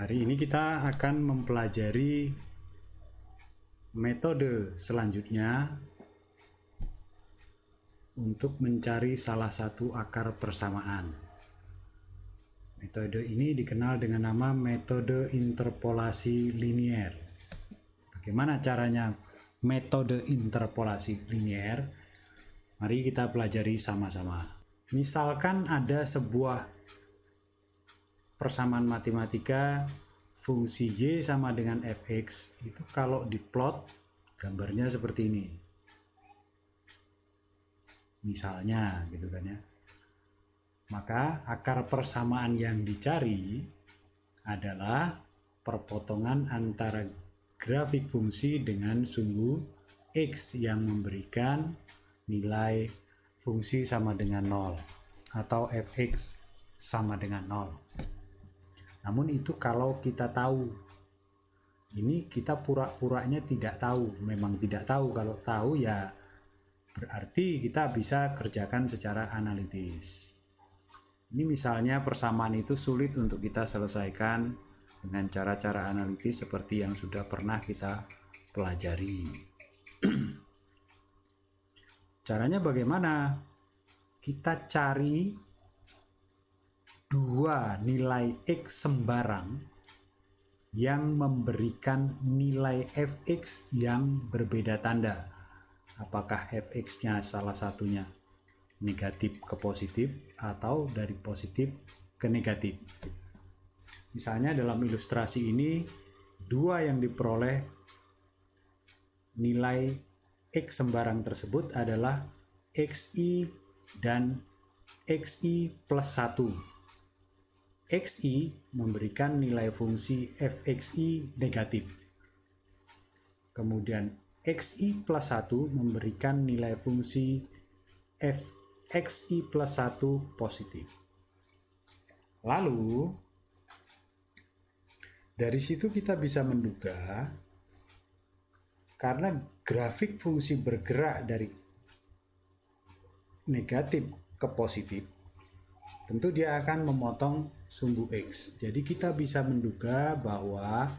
Hari ini kita akan mempelajari metode selanjutnya untuk mencari salah satu akar persamaan. Metode ini dikenal dengan nama metode interpolasi linier. Bagaimana caranya metode interpolasi linier? Mari kita pelajari sama-sama. Misalkan ada sebuah persamaan matematika fungsi y sama dengan fx, itu kalau diplot gambarnya seperti ini. Misalnya gitu kan ya. Maka akar persamaan yang dicari adalah perpotongan antara grafik fungsi dengan sumbu x yang memberikan nilai fungsi sama dengan 0 atau fx sama dengan 0. Namun itu kalau kita tahu. Ini kita pura-puranya tidak tahu. Memang tidak tahu. Kalau tahu ya berarti kita bisa kerjakan secara analitis. Ini misalnya persamaan itu sulit untuk kita selesaikan dengan cara-cara analitis seperti yang sudah pernah kita pelajari. Caranya bagaimana? Kita cari dua nilai x sembarang yang memberikan nilai fx yang berbeda tanda. Apakah fx-nya salah satunya negatif ke positif atau dari positif ke negatif. Misalnya dalam ilustrasi ini, dua yang diperoleh nilai x sembarang tersebut adalah xi dan xi plus 1. xi memberikan nilai fungsi fxi negatif. Kemudian xi plus 1 memberikan nilai fungsi fxi plus 1 positif. Lalu, dari situ kita bisa menduga, karena grafik fungsi bergerak dari negatif ke positif, tentu dia akan memotong sumbu x. Jadi kita bisa menduga bahwa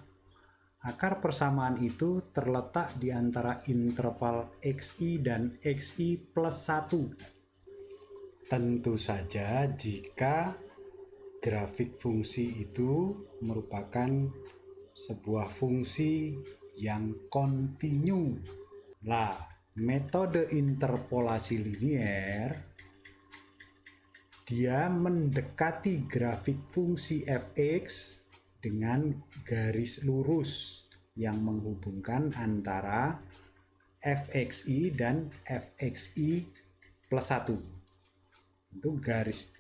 akar persamaan itu terletak di antara interval xi dan xi plus 1. Tentu saja jika grafik fungsi itu merupakan sebuah fungsi yang kontinu. Nah, metode interpolasi linier dia mendekati grafik fungsi fx dengan garis lurus yang menghubungkan antara fxi dan fxi plus 1. Untuk garis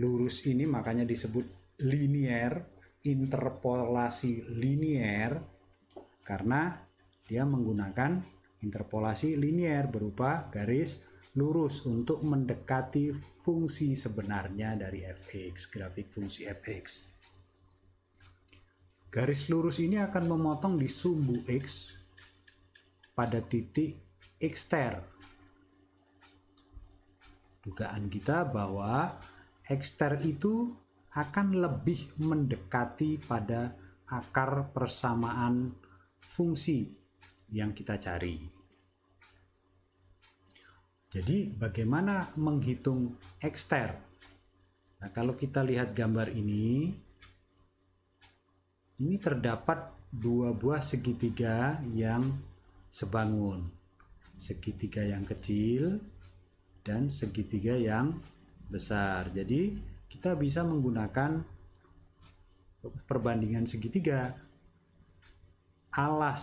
lurus ini makanya disebut linier, interpolasi linier, karena dia menggunakan interpolasi linier berupa garis lurus untuk mendekati fungsi sebenarnya dari fx, grafik fungsi fx. Garis lurus ini akan memotong di sumbu x pada titik x-ter. Dugaan kita bahwa x-ter itu akan lebih mendekati pada akar persamaan fungsi yang kita cari. Jadi bagaimana menghitung x-ter? Nah, kalau kita lihat gambar ini terdapat dua buah segitiga yang sebangun. Segitiga yang kecil dan segitiga yang besar. Jadi kita bisa menggunakan perbandingan segitiga. Alas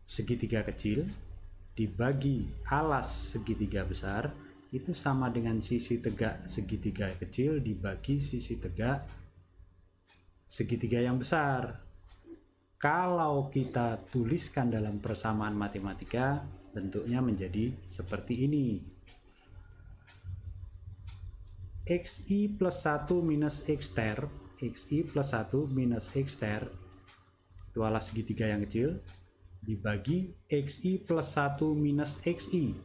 segitiga kecil dibagi alas segitiga besar itu sama dengan sisi tegak segitiga kecil dibagi sisi tegak segitiga yang besar. Kalau kita tuliskan dalam persamaan matematika, bentuknya menjadi seperti ini. xi plus 1 minus x-ter, xi plus 1 minus x-ter itu alas segitiga yang kecil dibagi xi plus 1 minus xi,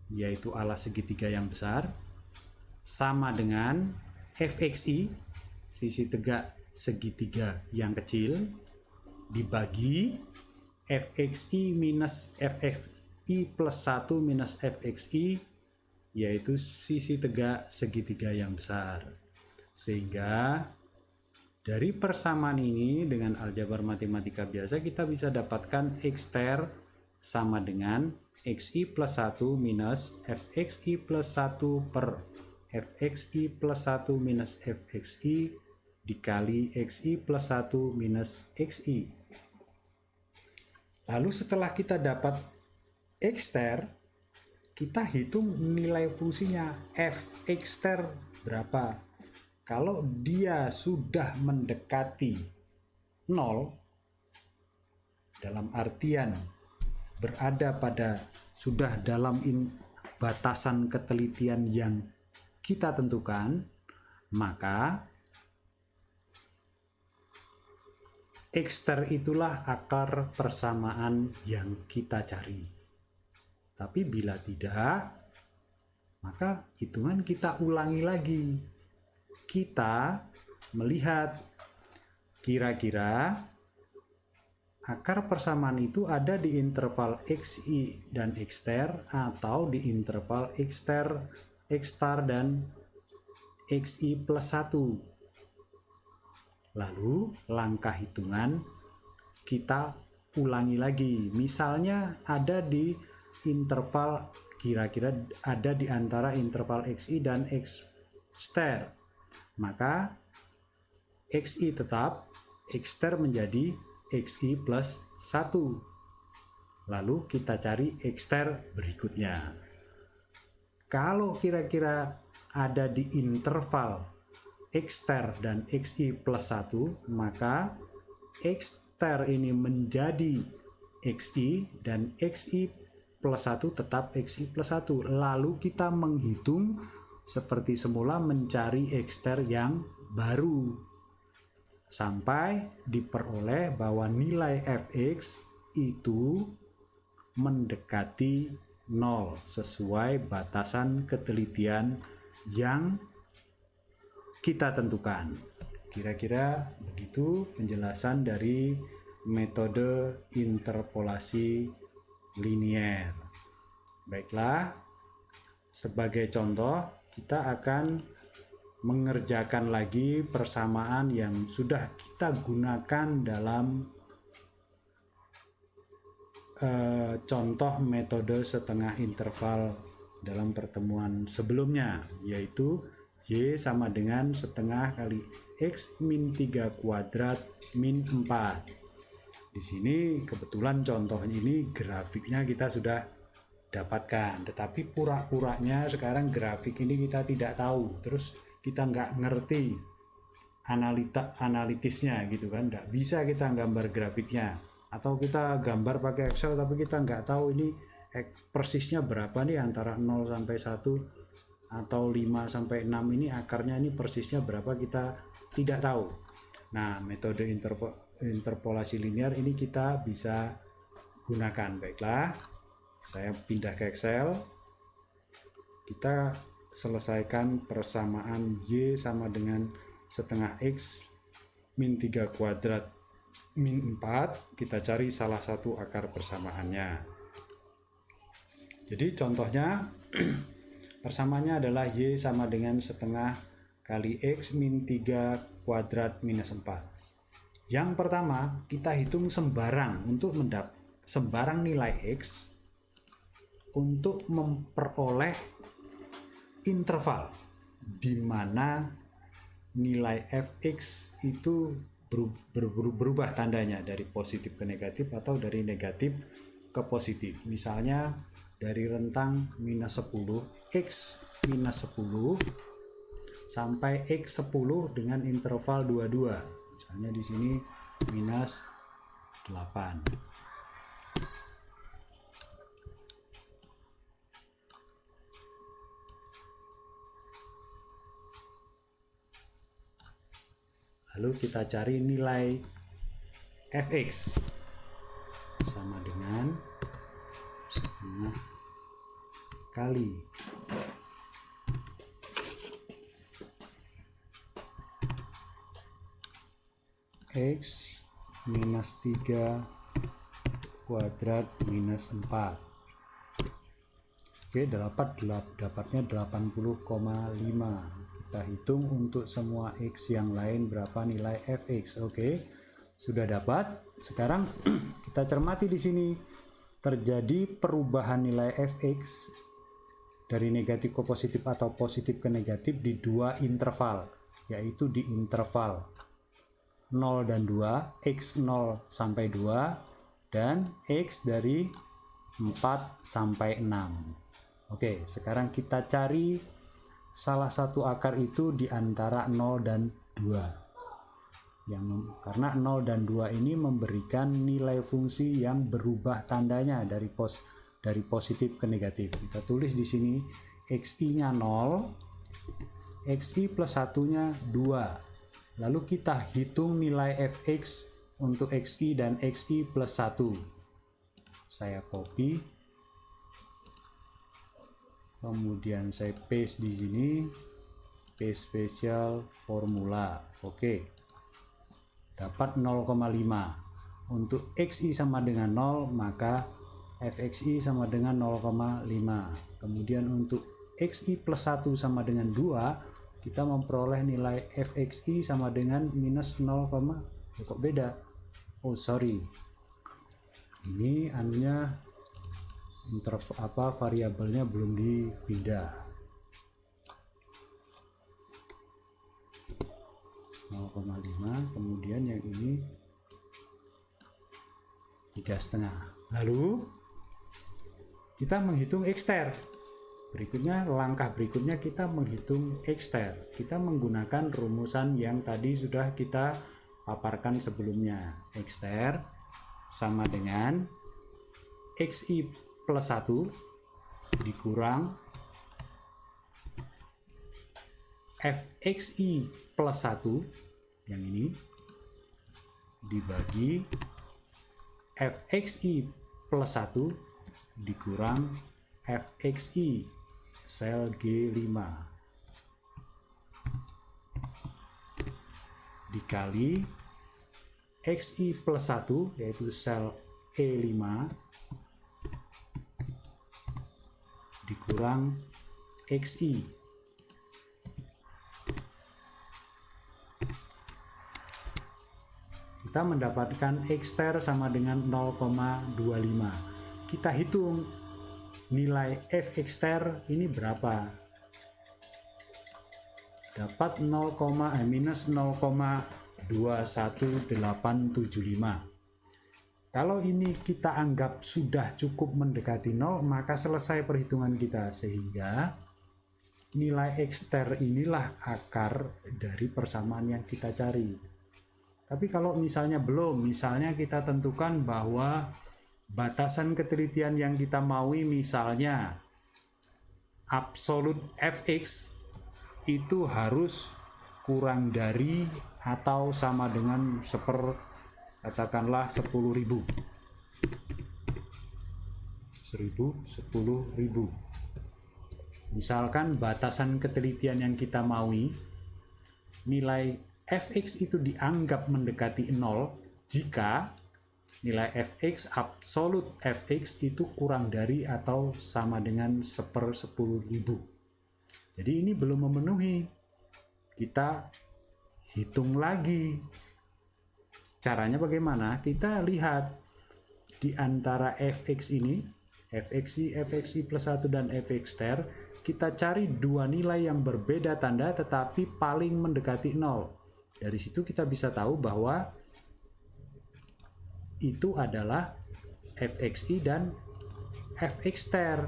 yaitu alas segitiga yang besar, sama dengan fxi, sisi tegak segitiga yang kecil dibagi fxi minus fxi plus 1 minus fxi, yaitu sisi tegak segitiga yang besar. Sehingga dari persamaan ini dengan aljabar matematika biasa kita bisa dapatkan x-ter sama dengan xi plus 1 minus fxi plus 1 per fxi plus 1 minus fxi dikali xi plus 1 minus xi. Lalu setelah kita dapat x-ter, kita hitung nilai fungsinya f(x)ter berapa. Kalau dia sudah mendekati 0, dalam artian berada pada sudah dalam batasan ketelitian yang kita tentukan, maka x-ter itulah akar persamaan yang kita cari. Tapi bila tidak, maka hitungan kita ulangi lagi. Kita melihat kira-kira akar persamaan itu ada di interval xi dan x-ter atau di interval x-star dan xi plus 1. Lalu langkah hitungan kita ulangi lagi. Misalnya ada di interval, kira-kira ada di antara interval xi dan x-star. Maka xi tetap, x-star menjadi xi plus 1. Lalu kita cari x-star berikutnya. Kalau kira-kira ada di interval x-star dan xi plus 1, maka x-star ini menjadi xi dan xi plus 1 tetap xi plus 1. Lalu kita menghitung seperti semula mencari x-star yang baru sampai diperoleh bahwa nilai fx itu mendekati 0 sesuai batasan ketelitian yang kita tentukan. Kira-kira begitu penjelasan dari metode interpolasi linier. Baiklah, sebagai contoh kita akan mengerjakan lagi persamaan yang sudah kita gunakan dalam contoh metode setengah interval dalam pertemuan sebelumnya, yaitu y sama dengan setengah kali x min 3 kuadrat min 4. Di sini kebetulan contoh ini grafiknya kita sudah dapatkan, tetapi pura-puranya sekarang grafik ini kita tidak tahu, terus kita nggak ngerti analitisnya gitu kan, nggak bisa kita gambar grafiknya, atau kita gambar pakai Excel tapi kita nggak tahu ini persisnya berapa nih antara 0 sampai 1 atau 5 sampai 6 ini akarnya ini persisnya berapa, kita tidak tahu. Nah, metode interpolasi linear ini kita bisa gunakan. Baiklah, saya pindah ke Excel. Kita selesaikan persamaan y sama dengan setengah x min 3 kuadrat min 4. Kita cari salah satu akar persamaannya. Jadi contohnya persamaannya adalah y sama dengan setengah kali x min 3 kuadrat minus 4. Yang pertama, kita hitung sembarang untuk sembarang nilai x untuk memperoleh interval di mana nilai fx itu berubah tandanya dari positif ke negatif atau dari negatif ke positif. Misalnya dari rentang minus 10, x minus 10 sampai x 10 dengan interval 22. Misalnya di sini minus 8. Lalu kita cari nilai fx sama dengan setengah kali X minus 3 kuadrat minus 4. Oke, dapatnya 80,5. Kita hitung untuk semua X yang lain berapa nilai Fx. Oke, sudah dapat. Sekarang kita cermati di sini. Terjadi perubahan nilai Fx dari negatif ke positif atau positif ke negatif di dua interval, yaitu di interval 0 dan 2, X 0 sampai 2, dan X dari 4 sampai 6. Oke, sekarang kita cari salah satu akar itu di antara 0 dan 2. Karena 0 dan 2 ini memberikan nilai fungsi yang berubah tandanya dari positif ke negatif. Kita tulis di sini XI-nya 0, XI plus 1-nya 2. Lalu kita hitung nilai Fx untuk XI dan XI plus 1. Saya copy. Kemudian saya paste di sini, paste special formula. Oke. Dapat 0,5. Untuk XI sama dengan 0, maka Fxi sama dengan 0,5. Kemudian untuk XI plus 1 sama dengan 2, kita memperoleh nilai Fxi sama dengan minus 0, kok beda? Oh sorry, ini anunya variabelnya belum dipindah. 0,5, kemudian yang ini 3,5. Lalu kita menghitung Xter. Langkah berikutnya kita menghitung Xter. Kita menggunakan rumusan yang tadi sudah kita paparkan sebelumnya. Xter sama dengan Xi plus 1 dikurang Fxi plus 1 yang ini dibagi Fxi plus 1 dikurang Fxi sel G5 dikali Xi plus 1 yaitu sel E5 dikurang Xi. Kita mendapatkan Xter sama dengan 0,25. Kita hitung nilai Fxter ini berapa. Dapat minus 0,21875. Kalau ini kita anggap sudah cukup mendekati 0, maka selesai perhitungan kita. Sehingga nilai Xter inilah akar dari persamaan yang kita cari. Tapi kalau misalnya belum, misalnya kita tentukan bahwa batasan ketelitian yang kita maui misalnya absolut Fx itu harus kurang dari atau sama dengan katakanlah 10.000. Misalkan batasan ketelitian yang kita maui, nilai Fx itu dianggap mendekati 0 jika nilai Fx, absolut Fx itu kurang dari atau sama dengan 1/10.000. Jadi ini belum memenuhi. Kita hitung lagi. Caranya bagaimana? Kita lihat di antara Fx ini, Fxi plus 1 dan Fxter, kita cari dua nilai yang berbeda tanda tetapi paling mendekati 0. Dari situ kita bisa tahu bahwa itu adalah Fxi dan Fxter.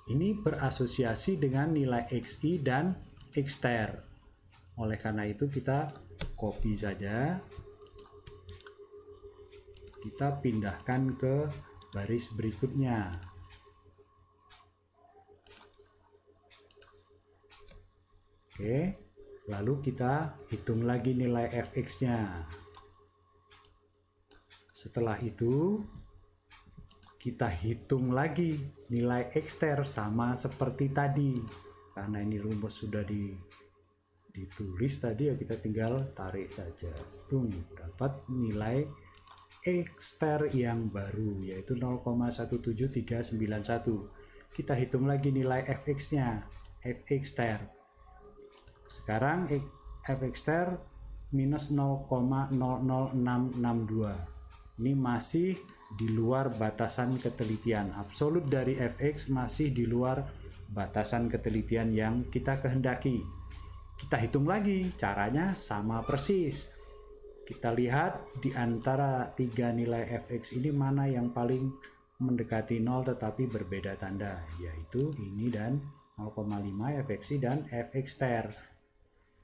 Ini berasosiasi dengan nilai Xi dan Xter. Oleh karena itu kita copy saja. Kita pindahkan ke baris berikutnya. Oke, lalu kita hitung lagi nilai Fx-nya. Setelah itu, kita hitung lagi nilai Xter sama seperti tadi. Karena ini rumus sudah ditulis tadi ya kita tinggal tarik saja. Dapat nilai ekster yang baru yaitu 0,17391. Kita hitung lagi nilai fx-nya, fxter. Sekarang fxter minus 0,00662. Ini masih di luar batasan ketelitian. Absolut dari fx masih di luar batasan ketelitian yang kita kehendaki. Kita hitung lagi, caranya sama persis. Kita lihat di antara tiga nilai fx ini mana yang paling mendekati 0 tetapi berbeda tanda, yaitu ini dan 0,5 fxi dan fxter.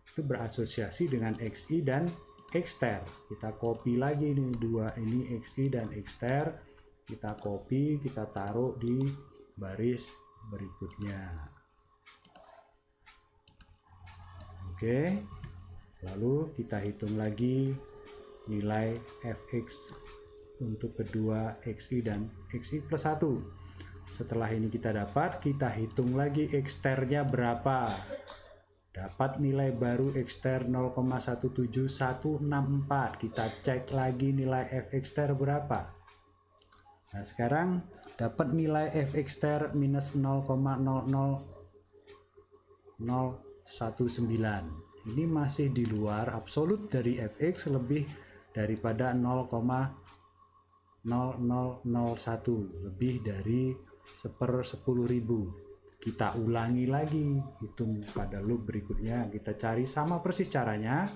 Itu berasosiasi dengan xi dan xter. Kita copy lagi ini dua ini xi dan xter. Kita copy, kita taruh di baris berikutnya. Oke. Lalu kita hitung lagi nilai fx untuk kedua xi dan xi plus 1. Setelah ini kita dapat, kita hitung lagi xternya berapa. Dapat nilai baru xter 0,17164. Kita cek lagi nilai fxter berapa. Nah sekarang dapat nilai fxter minus 0,00019. Ini masih di luar absolut dari fx lebih daripada 0,0001, lebih dari 1/10.000. Kita ulangi lagi, hitung pada loop berikutnya. Kita cari sama persis caranya.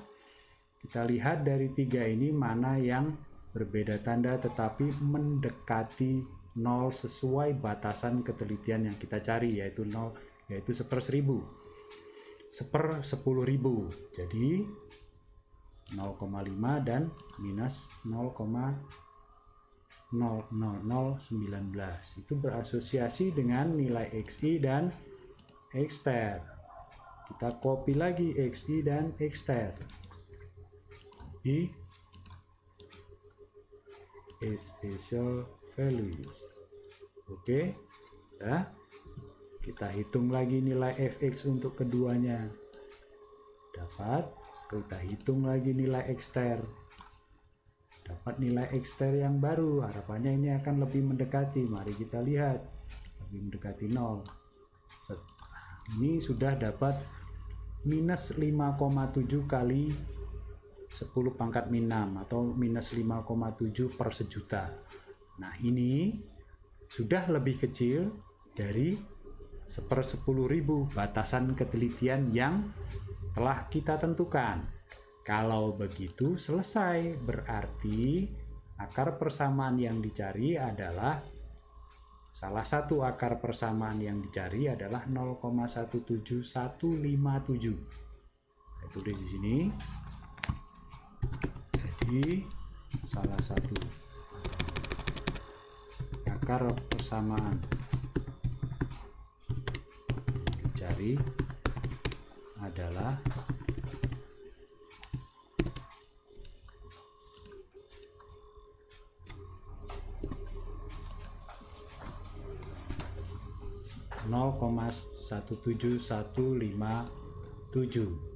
Kita lihat dari tiga ini mana yang berbeda tanda tetapi mendekati 0 sesuai batasan ketelitian yang kita cari, yaitu 0, yaitu 1/1000. 1/10.000. Jadi 0,5 dan minus 0,00019 itu berasosiasi dengan nilai xi dan xter. Kita copy lagi xi dan xter di special values. Oke, ya. Kita hitung lagi nilai fx untuk keduanya. Dapat, kita hitung lagi nilai xter. Dapat nilai xter yang baru. Harapannya ini akan lebih mendekati. Mari kita lihat. Lebih mendekati 0. Ini sudah dapat minus 5,7 kali 10 pangkat min 6 atau minus 5,7 per sejuta. Nah ini sudah lebih kecil dari 1/10.000 batasan ketelitian yang telah kita tentukan. Kalau begitu selesai, berarti akar persamaan yang dicari adalah salah satu akar persamaan yang dicari adalah 0,17157. Itu di sini. Jadi salah satu akar persamaan dicari adalah nol koma 17157.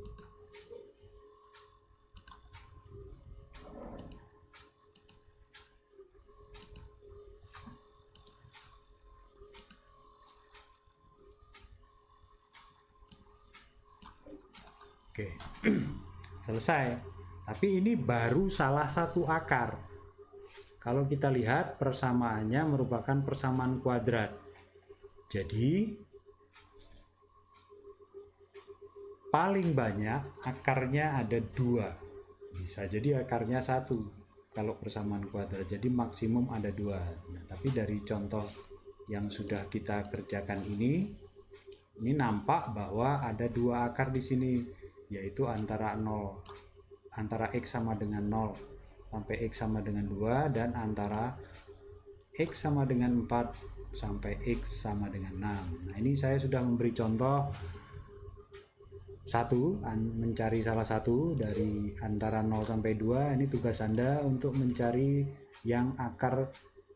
Oke, selesai. Tapi ini baru salah satu akar. Kalau kita lihat persamaannya merupakan persamaan kuadrat. Jadi paling banyak akarnya ada 2. Bisa jadi akarnya 1 kalau persamaan kuadrat. Jadi maksimum ada 2. Nah, tapi dari contoh yang sudah kita kerjakan ini nampak bahwa ada 2 akar di sini, yaitu antara x sama dengan 0 sampai x sama dengan 2 dan antara x sama dengan 4 sampai x sama dengan 6. Nah ini saya sudah memberi contoh mencari salah satu dari antara 0 sampai 2. Ini tugas Anda untuk mencari yang akar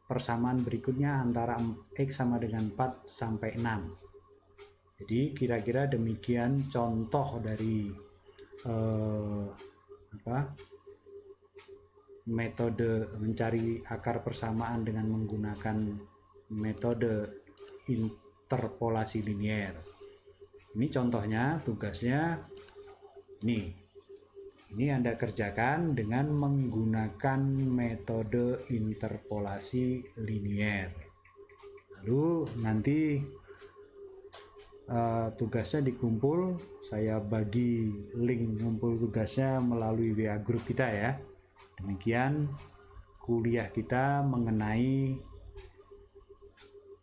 persamaan berikutnya antara x sama dengan 4 sampai 6. Jadi kira-kira demikian contoh dari metode mencari akar persamaan dengan menggunakan metode interpolasi linier. Ini contohnya, tugasnya ini Anda kerjakan dengan menggunakan metode interpolasi linier. Lalu nanti tugasnya dikumpul, saya bagi link ngumpul tugasnya melalui WA group kita ya. Demikian kuliah kita mengenai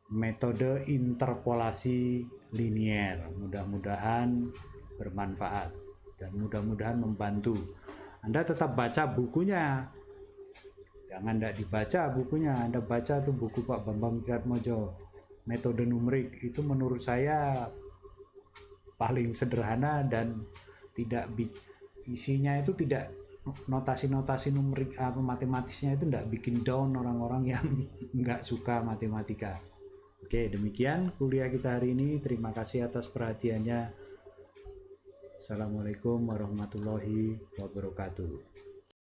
metode interpolasi linier. Mudah-mudahan bermanfaat dan mudah-mudahan membantu. Anda tetap baca bukunya, jangan tidak dibaca bukunya. Anda baca tuh buku Pak Bambang Triatmojo, metode numerik. Itu menurut saya paling sederhana dan tidak isinya itu tidak notasi-notasi numerik matematisnya itu tidak bikin down orang-orang yang nggak suka matematika. Oke, demikian kuliah kita hari ini. Terima kasih atas perhatiannya. Assalamualaikum warahmatullahi wabarakatuh.